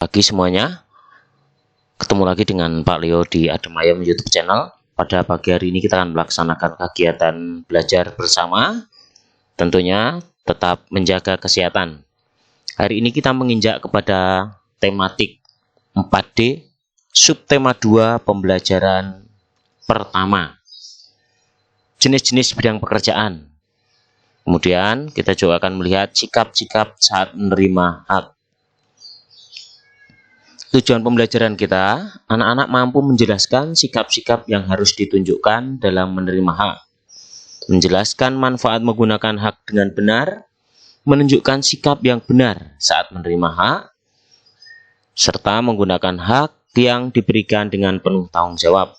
pagi semuanya. Ketemu lagi dengan Pak Leo di Adem YouTube channel. Pada pagi hari ini kita akan melaksanakan kegiatan belajar bersama. Tentunya tetap menjaga kesehatan. Hari ini kita menginjak kepada tematik 4D, subtema 2 pembelajaran pertama. Jenis-jenis bidang pekerjaan. Kemudian kita juga akan melihat sikap-sikap saat menerima hak. Tujuan pembelajaran kita, anak-anak mampu menjelaskan sikap-sikap yang harus ditunjukkan dalam menerima hak, menjelaskan manfaat menggunakan hak dengan benar, menunjukkan sikap yang benar saat menerima hak, serta menggunakan hak yang diberikan dengan penuh tanggung jawab.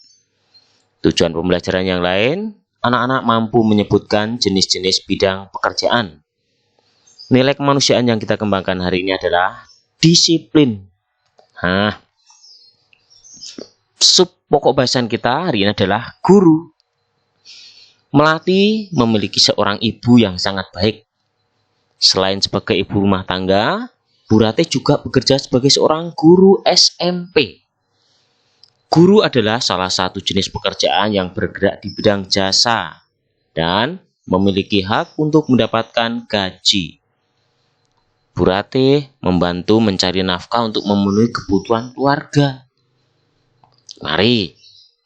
Tujuan pembelajaran yang lain, anak-anak mampu menyebutkan jenis-jenis bidang pekerjaan. Nilai kemanusiaan yang kita kembangkan hari ini adalah disiplin. Sub pokok bahasan kita hari ini adalah guru. Melati memiliki seorang ibu yang sangat baik. Selain sebagai ibu rumah tangga, Bu Rati juga bekerja sebagai seorang guru SMP. Guru adalah salah satu jenis pekerjaan yang bergerak di bidang jasa dan memiliki hak untuk mendapatkan gaji. Bu Rati membantu mencari nafkah untuk memenuhi kebutuhan keluarga. Mari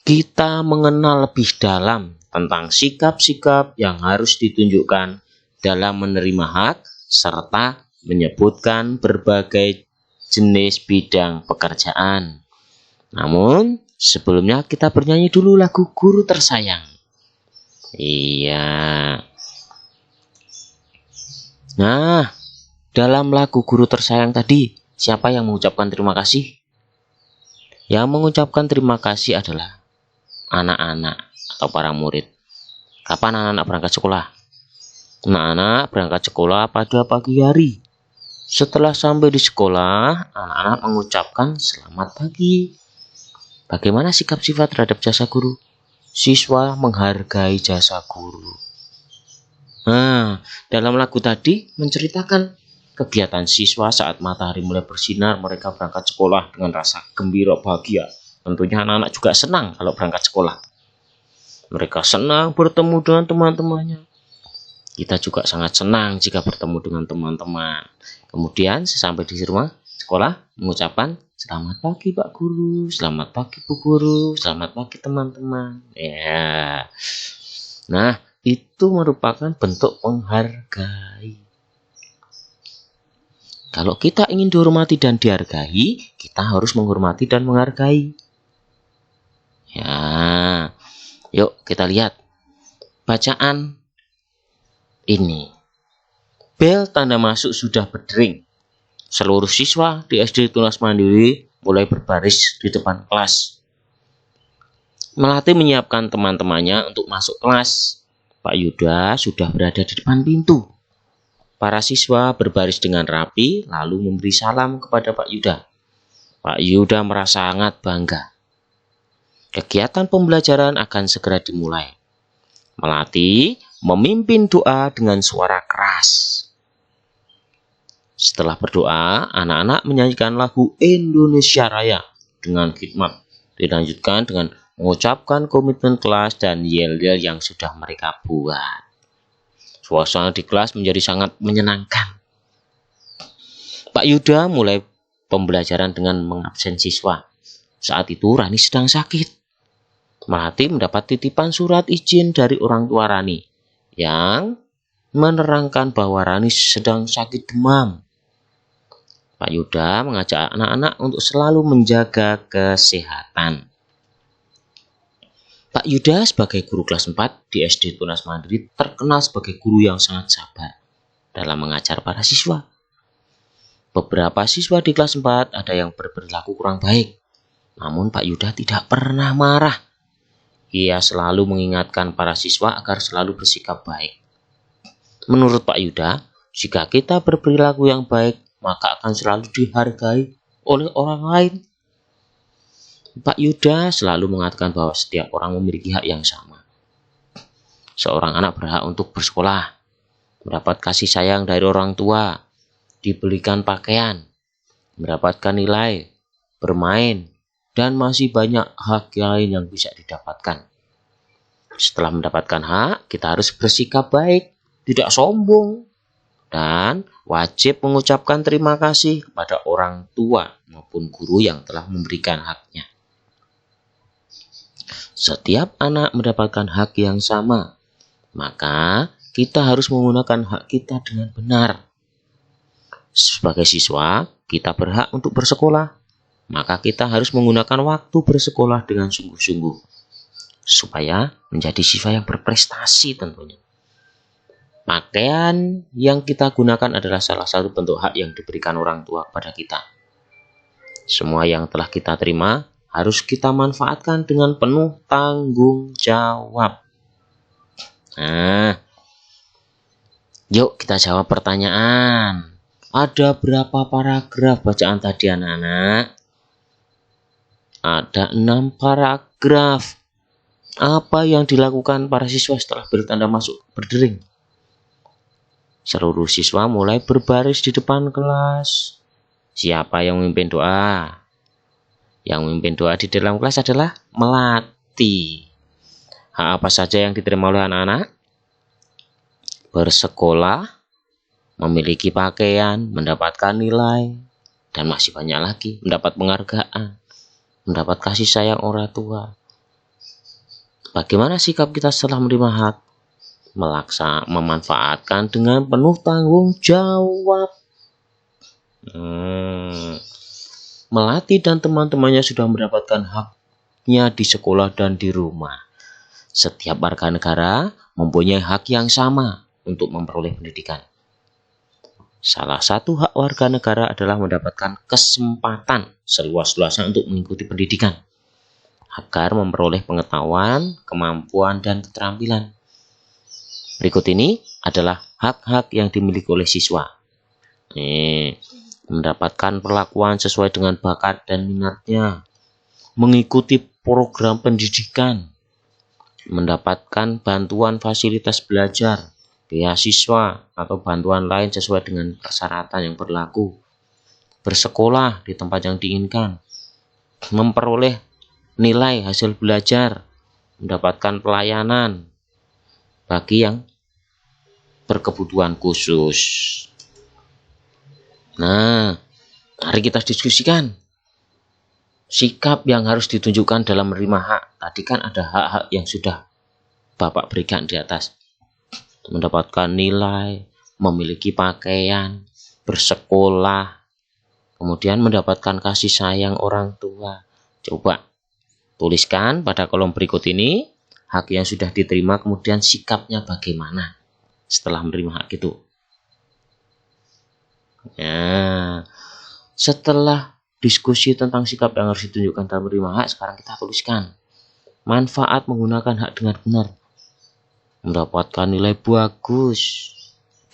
kita mengenal lebih dalam tentang sikap-sikap yang harus ditunjukkan dalam menerima hak serta menyebutkan berbagai jenis bidang pekerjaan. Namun sebelumnya kita bernyanyi dulu lagu Guru Tersayang. Iya. Nah, dalam lagu Guru Tersayang tadi, siapa yang mengucapkan terima kasih? Yang mengucapkan terima kasih adalah anak-anak atau para murid. Kapan anak-anak berangkat sekolah? Anak-anak berangkat sekolah pada pagi hari. Setelah sampai di sekolah, anak-anak mengucapkan selamat pagi. Bagaimana sikap sifat terhadap jasa guru? Siswa menghargai jasa guru. Dalam lagu tadi menceritakan kegiatan siswa saat matahari mulai bersinar, mereka berangkat sekolah dengan rasa gembira bahagia. Tentunya anak-anak juga senang kalau berangkat sekolah. Mereka senang bertemu dengan teman-temannya. Kita juga sangat senang jika bertemu dengan teman-teman. Kemudian sesampai di rumah sekolah mengucapkan selamat pagi Pak Guru, selamat pagi Bu Guru, selamat pagi teman-teman. Ya. Nah, itu merupakan bentuk menghargai. Kalau kita ingin dihormati dan dihargai, kita harus menghormati dan menghargai. Ya, yuk kita lihat bacaan ini. Bel tanda masuk sudah berdering. Seluruh siswa di SD Tunas Mandiri mulai berbaris di depan kelas. Melati menyiapkan teman-temannya untuk masuk kelas. Pak Yuda sudah berada di depan pintu. Para siswa berbaris dengan rapi lalu memberi salam kepada Pak Yuda. Pak Yuda merasa sangat bangga. Kegiatan pembelajaran akan segera dimulai. Melati memimpin doa dengan suara keras. Setelah berdoa, anak-anak menyanyikan lagu Indonesia Raya dengan khidmat. Dilanjutkan dengan mengucapkan komitmen kelas dan yel-yel yang sudah mereka buat. Suasana di kelas menjadi sangat menyenangkan. Pak Yuda mulai pembelajaran dengan mengabsen siswa. Saat itu Rani sedang sakit. Melati mendapat titipan surat izin dari orang tua Rani yang menerangkan bahwa Rani sedang sakit demam. Pak Yuda mengajak anak-anak untuk selalu menjaga kesehatan. Pak Yuda sebagai guru kelas 4 di SD Tunas Mandiri terkenal sebagai guru yang sangat sabar dalam mengajar para siswa. Beberapa siswa di kelas 4 ada yang berperilaku kurang baik. Namun Pak Yuda tidak pernah marah. Ia selalu mengingatkan para siswa agar selalu bersikap baik. Menurut Pak Yuda, jika kita berperilaku yang baik, maka akan selalu dihargai oleh orang lain. Pak Yuda selalu mengatakan bahwa setiap orang memiliki hak yang sama. Seorang anak berhak untuk bersekolah, mendapat kasih sayang dari orang tua, dibelikan pakaian, mendapatkan nilai, bermain, dan masih banyak hak lain yang bisa didapatkan. Setelah mendapatkan hak, kita harus bersikap baik, tidak sombong, dan wajib mengucapkan terima kasih kepada orang tua maupun guru yang telah memberikan haknya. Setiap anak mendapatkan hak yang sama, maka kita harus menggunakan hak kita dengan benar. Sebagai siswa, kita berhak untuk bersekolah, maka kita harus menggunakan waktu bersekolah dengan sungguh-sungguh, supaya menjadi siswa yang berprestasi tentunya. Pakaian yang kita gunakan adalah salah satu bentuk hak yang diberikan orang tua kepada kita. Semua yang telah kita terima harus kita manfaatkan dengan penuh tanggung jawab. Nah, yuk kita jawab pertanyaan. Ada berapa paragraf bacaan tadi anak-anak? Ada 6 paragraf. Apa yang dilakukan para siswa setelah bertanda masuk berdering? Seluruh siswa mulai berbaris di depan kelas. Siapa yang memimpin doa? Yang memimpin doa di dalam kelas adalah Melati. Hak apa saja yang diterima oleh anak-anak? Bersekolah, memiliki pakaian, mendapatkan nilai, dan masih banyak lagi. Mendapat penghargaan, mendapat kasih sayang orang tua. Bagaimana sikap kita setelah menerima hak? Memanfaatkan dengan penuh tanggung jawab. Melati dan teman-temannya sudah mendapatkan haknya di sekolah dan di rumah. Setiap warga negara mempunyai hak yang sama untuk memperoleh pendidikan. Salah satu hak warga negara adalah mendapatkan kesempatan seluas-luasnya untuk mengikuti pendidikan, agar memperoleh pengetahuan, kemampuan, dan keterampilan. Berikut ini adalah hak-hak yang dimiliki oleh siswa. Mendapatkan perlakuan sesuai dengan bakat dan minatnya, mengikuti program pendidikan, mendapatkan bantuan fasilitas belajar, beasiswa, atau bantuan lain sesuai dengan persyaratan yang berlaku, bersekolah di tempat yang diinginkan, memperoleh nilai hasil belajar, mendapatkan pelayanan bagi yang berkebutuhan khusus. Nah, mari kita diskusikan sikap yang harus ditunjukkan dalam menerima hak. Tadi kan ada hak-hak yang sudah Bapak berikan di atas. Mendapatkan nilai, memiliki pakaian, bersekolah, kemudian mendapatkan kasih sayang orang tua. Coba tuliskan pada kolom berikut ini hak yang sudah diterima, kemudian sikapnya bagaimana setelah menerima hak itu. Nah, setelah diskusi tentang sikap yang harus ditunjukkan dalam menerima hak, sekarang kita tuliskan manfaat menggunakan hak dengan benar. Mendapatkan nilai bagus,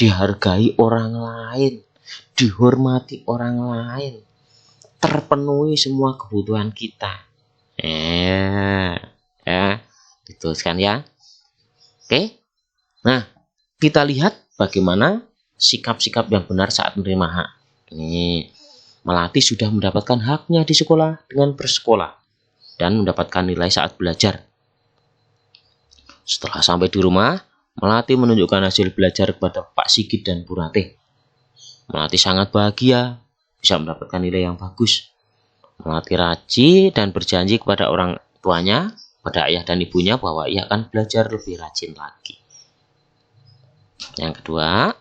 dihargai orang lain, dihormati orang lain, terpenuhi semua kebutuhan kita. Dituliskan ya. Oke. Nah, kita lihat bagaimana sikap-sikap yang benar saat menerima hak. Ini Melati sudah mendapatkan haknya di sekolah dengan bersekolah dan mendapatkan nilai saat belajar. Setelah sampai di rumah, Melati menunjukkan hasil belajar kepada Pak Sigit dan Bu Ratih. Melati sangat bahagia bisa mendapatkan nilai yang bagus. Melati rajin dan berjanji kepada orang tuanya, pada ayah dan ibunya, bahwa ia akan belajar lebih rajin lagi. Yang kedua,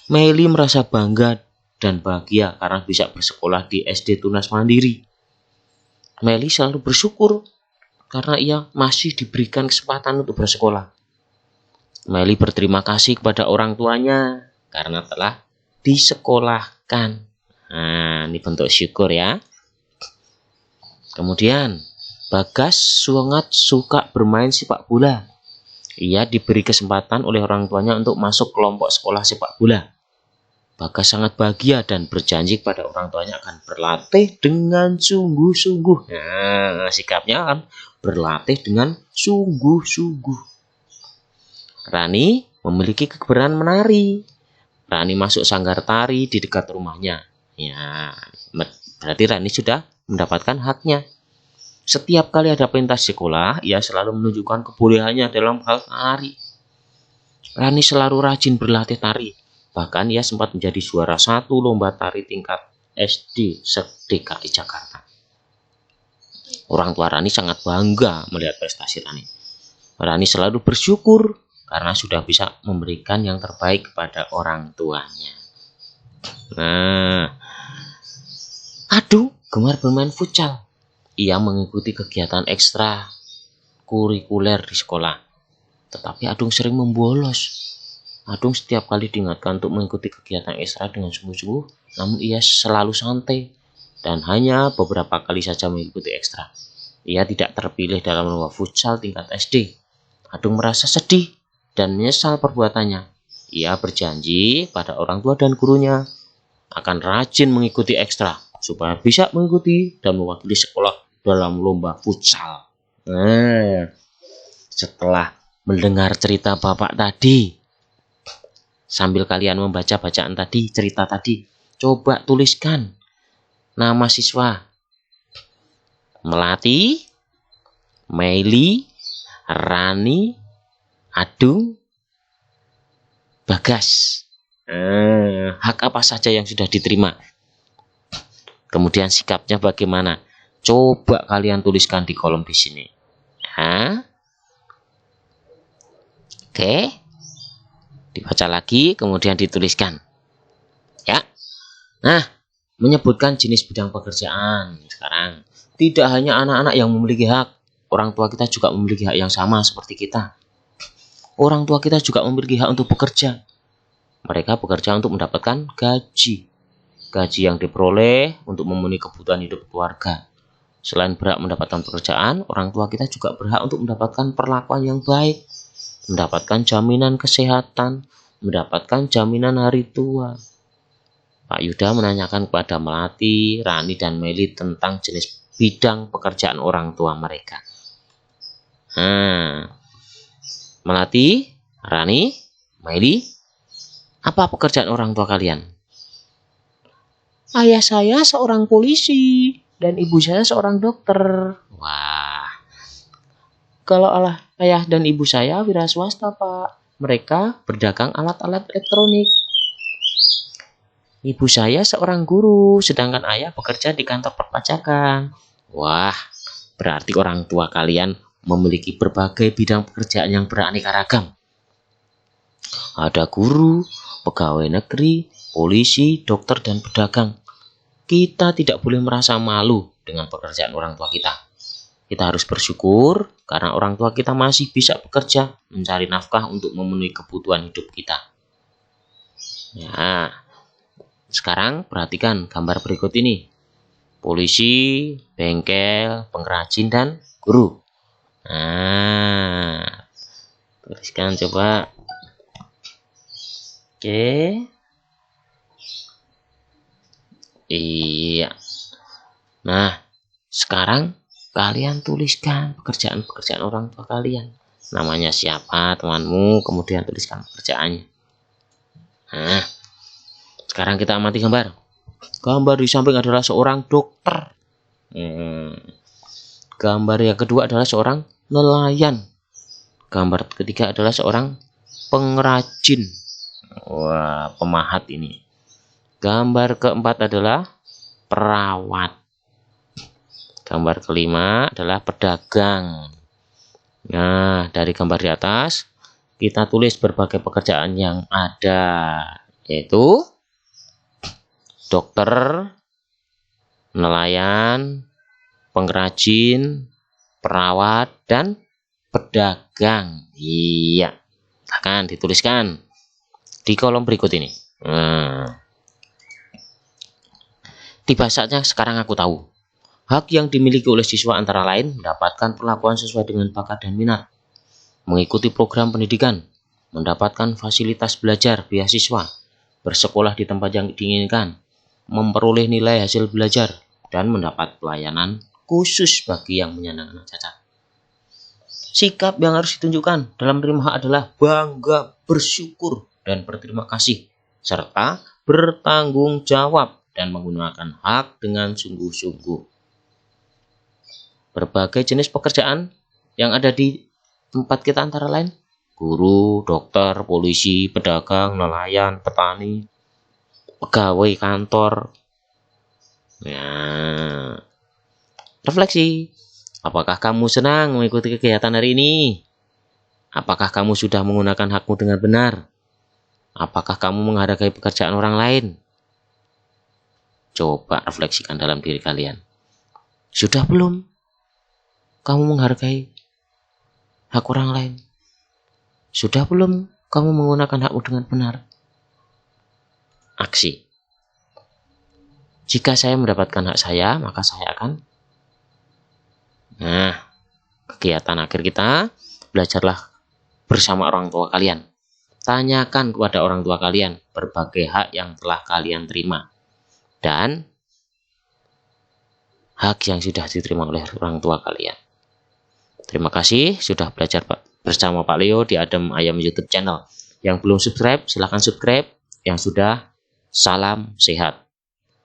Meli merasa bangga dan bahagia karena bisa bersekolah di SD Tunas Mandiri. Meli selalu bersyukur karena ia masih diberikan kesempatan untuk bersekolah. Meli berterima kasih kepada orang tuanya karena telah disekolahkan. Nah, ini bentuk syukur ya. Kemudian, Bagas sangat suka bermain sepak bola. Ia diberi kesempatan oleh orang tuanya untuk masuk kelompok sekolah sepak bola. Bagas sangat bahagia dan berjanji kepada orang tuanya akan berlatih dengan sungguh-sungguh. Nah, sikapnya akan berlatih dengan sungguh-sungguh. Rani memiliki keberanian menari. Rani masuk sanggar tari di dekat rumahnya. Ya, Berarti Rani sudah mendapatkan haknya. Setiap kali ada pentas sekolah, ia selalu menunjukkan kebolehannya dalam hal tari. Rani selalu rajin berlatih tari. Bahkan ia sempat menjadi juara 1 lomba tari tingkat SD se-DKI Jakarta. Orang tua Rani sangat bangga melihat prestasi Rani. Rani selalu bersyukur karena sudah bisa memberikan yang terbaik kepada orang tuanya. Nah, Adung gemar bermain futsal. Ia mengikuti kegiatan ekstra kurikuler di sekolah. Tetapi Adung sering membolos. Adung setiap kali diingatkan untuk mengikuti kegiatan ekstra dengan sungguh-sungguh, namun ia selalu santai dan hanya beberapa kali saja mengikuti ekstra. Ia tidak terpilih dalam lomba futsal tingkat SD. Adung merasa sedih dan menyesal perbuatannya. Ia berjanji pada orang tua dan gurunya akan rajin mengikuti ekstra supaya bisa mengikuti dan mewakili sekolah dalam lomba futsal. Setelah mendengar cerita Bapak tadi, sambil kalian membaca bacaan tadi, cerita tadi, coba tuliskan nama siswa. Melati, Meili, Rani, Adung, Bagas. Hak apa saja yang sudah diterima? Kemudian sikapnya bagaimana? Coba kalian tuliskan di kolom di sini. Oke. Dibaca lagi, kemudian dituliskan. Ya. Nah, menyebutkan jenis bidang pekerjaan. Sekarang, tidak hanya anak-anak yang memiliki hak. Orang tua kita juga memiliki hak yang sama seperti kita. Orang tua kita juga memiliki hak untuk bekerja. Mereka bekerja untuk mendapatkan gaji. Gaji yang diperoleh untuk memenuhi kebutuhan hidup keluarga. Selain berhak mendapatkan pekerjaan, orang tua kita juga berhak untuk mendapatkan perlakuan yang baik, mendapatkan jaminan kesehatan, mendapatkan jaminan hari tua. Pak Yuda menanyakan kepada Melati, Rani, dan Meli tentang jenis bidang pekerjaan orang tua mereka. Melati, Rani, Meli, apa pekerjaan orang tua kalian? Ayah saya seorang polisi dan ibu saya seorang dokter. Wah. Kalau ayah dan ibu saya wira swasta, Pak. Mereka berdagang alat-alat elektronik. Ibu saya seorang guru, sedangkan ayah bekerja di kantor perpajakan. Wah, berarti orang tua kalian memiliki berbagai bidang pekerjaan yang beraneka ragam. Ada guru, pegawai negeri, polisi, dokter, dan pedagang. Kita tidak boleh merasa malu dengan pekerjaan orang tua kita. Kita harus bersyukur karena orang tua kita masih bisa bekerja, mencari nafkah untuk memenuhi kebutuhan hidup kita. Ya, sekarang perhatikan gambar berikut ini. Polisi, bengkel, pengrajin, dan guru. Tuliskan coba. Oke. Iya. Nah, sekarang kalian tuliskan pekerjaan-pekerjaan orang tua kalian. Namanya siapa temanmu, kemudian tuliskan pekerjaannya. Nah, sekarang kita amati gambar. Gambar di samping adalah seorang dokter. Gambar yang kedua adalah seorang nelayan. Gambar ketiga adalah seorang pengrajin. Wah, pemahat ini. Gambar keempat adalah perawat. Gambar kelima adalah pedagang. Nah, dari gambar di atas, kita tulis berbagai pekerjaan yang ada, yaitu dokter, nelayan, pengrajin, perawat, dan pedagang. Iya, akan dituliskan di kolom berikut ini. Tiba saatnya sekarang aku tahu. Hak yang dimiliki oleh siswa antara lain mendapatkan perlakuan sesuai dengan bakat dan minat, mengikuti program pendidikan, mendapatkan fasilitas belajar beasiswa, bersekolah di tempat yang diinginkan, memperoleh nilai hasil belajar, dan mendapat pelayanan khusus bagi yang menyandang anak cacat. Sikap yang harus ditunjukkan dalam menerima hak adalah bangga, bersyukur, dan berterima kasih, serta bertanggung jawab dan menggunakan hak dengan sungguh-sungguh. Berbagai jenis pekerjaan yang ada di tempat kita antara lain guru, dokter, polisi, pedagang, nelayan, petani, pegawai kantor. Nah, refleksi. Apakah kamu senang mengikuti kegiatan hari ini? Apakah kamu sudah menggunakan hakmu dengan benar? Apakah kamu menghargai pekerjaan orang lain? Coba refleksikan dalam diri kalian. Sudah belum kamu menghargai hak orang lain? Sudah belum kamu menggunakan hakmu dengan benar? Aksi. Jika saya mendapatkan hak saya, maka saya akan. Nah, kegiatan akhir kita, belajarlah bersama orang tua kalian. Tanyakan kepada orang tua kalian berbagai hak yang telah kalian terima dan hak yang sudah diterima oleh orang tua kalian. Terima kasih sudah belajar bersama Pak Leo di Adem Ayam YouTube channel. Yang belum subscribe, silahkan subscribe. Yang sudah, salam sehat.